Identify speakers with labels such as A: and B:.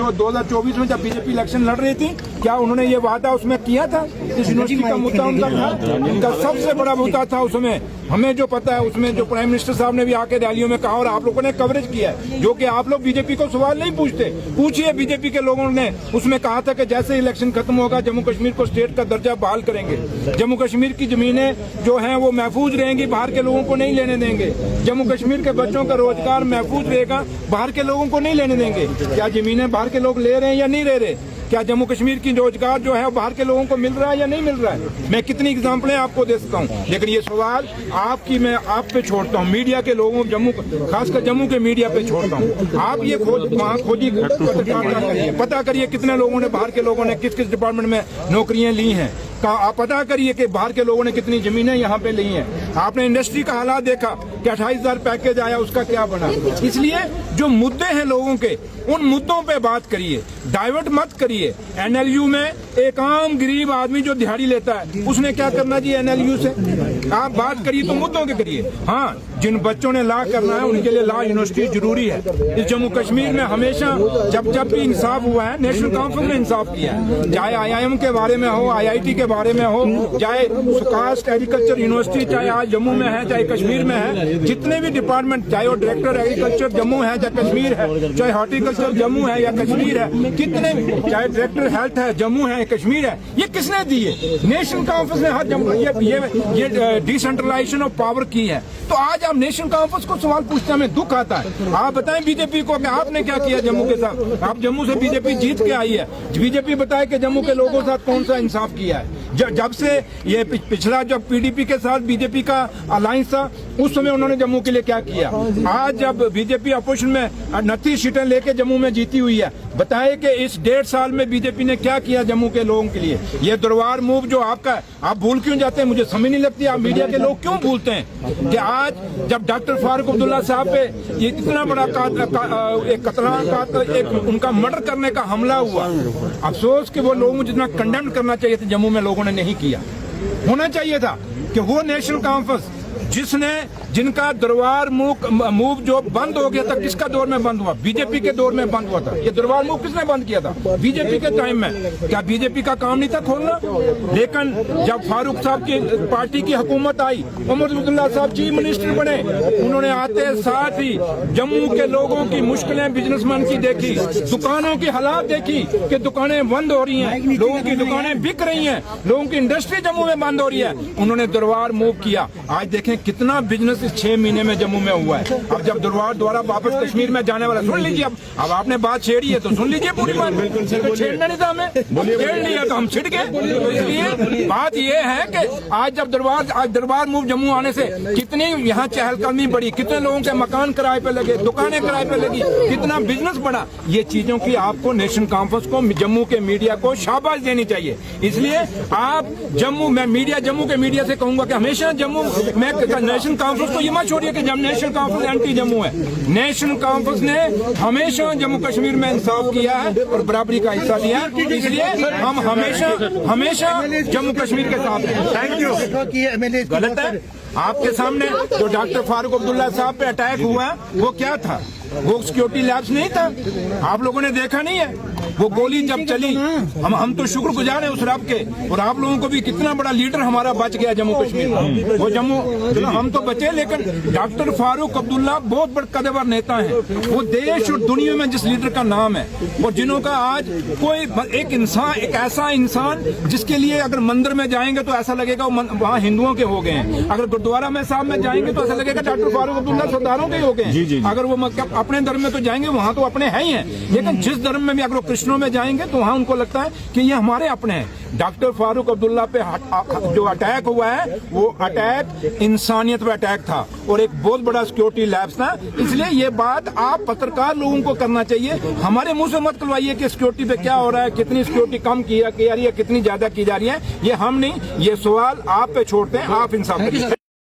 A: जो 2024 में जब बीजेपी इलेक्शन लड़ रही थी, क्या उन्होंने ये वादा उसमें किया था? इस यूनिवर्सिटी का मुद्दा उनका था, उनका सबसे बड़ा मुद्दा था उसमें। हमें जो पता है उसमें जो प्राइम मिनिस्टर साहब ने भी आके रैलियों में कहा और आप लोगों ने कवरेज किया है, जो कि आप लोग बीजेपी को सवाल नहीं पूछते। पूछिए, बीजेपी के लोगों ने उसमें कहा था कि जैसे इलेक्शन खत्म होगा जम्मू कश्मीर को स्टेट का दर्जा बहाल करेंगे, जम्मू कश्मीर की जमीनें जो हैं वो महफूज रहेंगी, बाहर के लोगों को नहीं लेने देंगे, जम्मू कश्मीर के बच्चों का रोजगार महफूज रहेगा, बाहर के लोगों को नहीं लेने देंगे। क्या जमीनें बाहर के लोग ले रहे हैं या नहीं ले रहे? क्या जम्मू कश्मीर की रोजगार जो है वो बाहर के लोगों को मिल रहा है या नहीं मिल रहा है? मैं कितनी एग्जाम्पलें आपको दे सकता हूँ, लेकिन ये सवाल मैं आप पे छोड़ता हूँ, मीडिया के लोगों, जम्मू खासकर जम्मू के मीडिया पे छोड़ता हूँ। आप ये वहाँ खोजी पता करिए कितने लोगों ने, बाहर के लोगों ने किस किस डिपार्टमेंट में नौकरियां ली हैं। आप पता करिए कि बाहर के लोगों ने कितनी जमीनें यहाँ पे ली हैं। आपने इंडस्ट्री का हालात देखा कि 28,000 पैकेज आया, उसका क्या बना? इसलिए जो मुद्दे हैं लोगों के, उन मुद्दों पे बात करिए, डाइवर्ट मत करिए। एनएलयू में एक आम गरीब आदमी जो दिहाड़ी लेता है, उसने क्या करना जी एनएलयू से? आप बात करिए तो मुद्दों के करिए। हाँ, जिन बच्चों ने लॉ करना है उनके लिए लॉ यूनिवर्सिटी जरूरी है। इस जम्मू कश्मीर में हमेशा जब भी इंसाफ हुआ है, नेशनल कॉन्फ्रेंस ने इंसाफ किया है, चाहे IIM के बारे में हो, IIT के बारे में हो, चाहे कास्ट एग्रीकल्चर यूनिवर्सिटी चाहे आज जम्मू में है चाहे कश्मीर में है, जितने भी डिपार्टमेंट, चाहे वो डायरेक्टर एग्रीकल्चर जम्मू है चाहे कश्मीर है, चाहे हॉर्टिकल्चर जम्मू है या कश्मीर है, कितने, चाहे डायरेक्टर हेल्थ है जम्मू है कश्मीर है, ये किसने दिए? नेशनल कॉन्फ्रेंस ने हर जम्मू ये डिसेंट्रलाइजेशन ऑफ पावर की है। तो आज आप नेशनल कॉन्फ्रेंस को सवाल पूछते हमें दुख आता है। आप बताएं बीजेपी को कि आपने क्या किया जम्मू के साथ? आप जम्मू से बीजेपी जीत के आई है, बीजेपी बताए कि जम्मू के लोगों के साथ कौन सा इंसाफ किया है? जब से ये पिछला जब PDP के साथ बीजेपी का अलायंस था, उस समय उन्होंने जम्मू के लिए क्या किया? आज जब बीजेपी अपोजिशन में 29 सीटें लेके जम्मू में जीती हुई है, बताए कि इस 1.5 साल में बीजेपी ने क्या किया जम्मू के लोगों के लिए? ये दरबार मूव जो आपका है, आप भूल क्यों जाते हैं? मुझे समझ नहीं लगती आप मीडिया के लोग क्यों भूलते हैं कि आज जब डॉक्टर फारूक अब्दुल्ला साहब पे ये इतना बड़ा एक उनका मर्डर करने का हमला हुआ, अफसोस कि वो लोगों को जितना कंडेम करना चाहिए था जम्मू में लोगों ने नहीं किया। होना चाहिए था कि वो नेशनल कॉन्फ्रेंस जिनका दरबार मूव जो बंद हो गया था, किसका दौर में बंद हुआ? बीजेपी के दौर में बंद हुआ था। ये दरबार मूव किसने बंद किया था? बीजेपी के टाइम में। क्या बीजेपी का काम नहीं था खोलना? लेकिन जब फारूक साहब की पार्टी की हुकूमत आई, उमर अब्दुल्ला साहब चीफ मिनिस्टर बने, उन्होंने आते साथ ही जम्मू के लोगों की मुश्किलें बिजनेसमैन की देखी, दुकानों की हालात देखी कि दुकानें बंद हो रही हैं, लोगों की दुकानें बिक रही हैं, लोगों की इंडस्ट्री जम्मू में बंद हो रही है। उन्होंने दरबार मूव किया। आज देखें कितना बिजनेस इस 6 महीने में जम्मू में हुआ है। अब जब दरबार द्वारा वापस कश्मीर में जाने वाला, सुन लीजिए, अब आपने बात छेड़ी है तो सुन लीजिए पूरी बात। छेड़ना नहीं था हमें, छेड़ लिया तो हम छिड़ गए। तो इसलिए बात ये है कि आज जब दरबार मूव जम्मू आने से कितनी यहाँ चहलकदमी बढ़ी, कितने लोगों के मकान किराए पे लगे, दुकानें किराए पे लगी, कितना बिजनेस बढ़ा। ये चीजों की आपको नेशनल कॉन्फ्रेंस को, जम्मू के मीडिया को शाबाश देनी चाहिए। इसलिए आप जम्मू के मीडिया से कहूंगा कि हमेशा जम्मू में नेशनल कॉन्फ्रेंस को ये मत छोड़िए कि जब नेशनल कॉन्फ्रेंस एंटी जम्मू है। नेशनल कॉन्फ्रेंस ने हमेशा जम्मू कश्मीर में इंसाफ किया है और बराबरी का हिस्सा लिया है, इसलिए हम हमेशा जम्मू कश्मीर के साथ हैं। Thank you. गलत है आपके सामने जो डॉक्टर फारूक अब्दुल्ला साहब पे अटैक हुआ, वो क्या था? वो सिक्योरिटी लैब्स नहीं था? आप लोगों ने देखा नहीं है? वो गोली जब चली, हम तो शुक्रगुजार हैं उस रब के, और आप लोगों को भी कितना बड़ा लीडर हमारा बच गया जम्मू कश्मीर में। वो हम तो बचे, लेकिन डॉक्टर फारूक अब्दुल्ला बहुत बड़े कदवर नेता हैं। वो देश और दुनिया में जिस लीडर का नाम है, और जिन्हों का आज कोई एक ऐसा इंसान जिसके लिए अगर मंदिर में जाएंगे तो ऐसा लगेगा वहाँ हिंदुओं के हो गए हैं, अगर गुरुद्वारा में साहब में जाएंगे तो ऐसा लगेगा डॉक्टर फारूक अब्दुल्ला सरदारों के हो गए हैं, अगर वो अपने धर्म में तो जाएंगे वहाँ तो अपने हैं ही हैं, लेकिन जिस धर्म में भी अगर कृष्णों में जाएंगे तो वहाँ उनको लगता है कि ये हमारे अपने हैं। डॉक्टर फारूक अब्दुल्ला पे जो अटैक हुआ है, वो अटैक इंसानियत पे अटैक था और एक बहुत बड़ा सिक्योरिटी लैब्स था। इसलिए ये बात आप पत्रकार लोगों को करना चाहिए, हमारे मुंह से मत करवाइए कि सिक्योरिटी पे क्या हो रहा है, कितनी सिक्योरिटी कम की जा रही है, कितनी ज्यादा की जा रही है। ये हम नहीं, ये सवाल आप पे छोड़ते हैं, आप इंसाफ करिए।